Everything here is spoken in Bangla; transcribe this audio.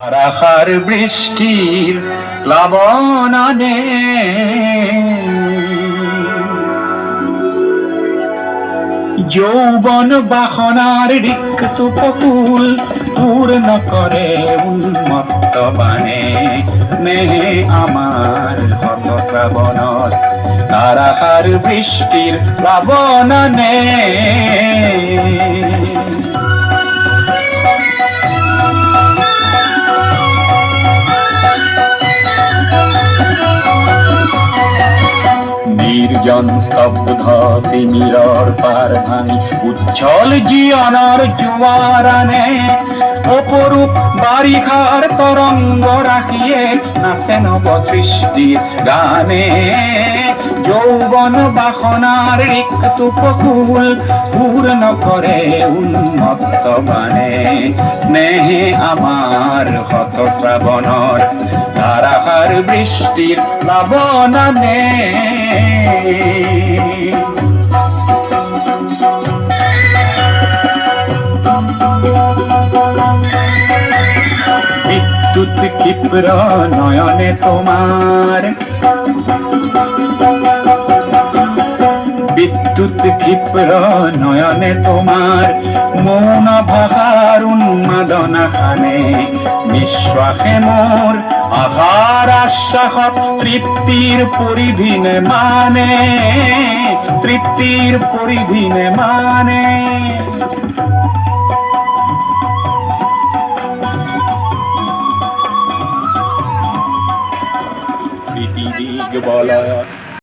ধারাসার বৃষ্টির প্লাবনানে যৌবন বাসনার রিক্ত উপকূল পূর্ণ করে উন্মত্ত বাণে স্নেহে আমার হত শ্রাবণত ধারাসার বৃষ্টির প্লাবনানে। নির্জন স্তব্ধ তিমিরর পার ভাঙি উচ্ছল জীবনের জোয়ারানে অপরূপ বারিখার তরঙ্গ রাখিয়ে নাচে নব সৃষ্টির গানে। যৌবন বাসনার রিক্ত উপকূল পূর্ণ করে উন্মত্ত বাণে স্নেহে আমার হত শ্রাবণর ধারাসার বৃষ্টির প্লাবনানে। বিদ্যুৎ ক্ষিপ্র নয়নে তোমার বিদ্যুৎ ক্ষিপ্র নয়নে তোমার মৌন ভাষার উন্মাদনা খানে নিঃশ্বাসে মোর আহার আশ্বাস তৃপ্তির পরিধিনে মানে তৃপ্তির পরিধিনে মানে। পৃথিবী বলয়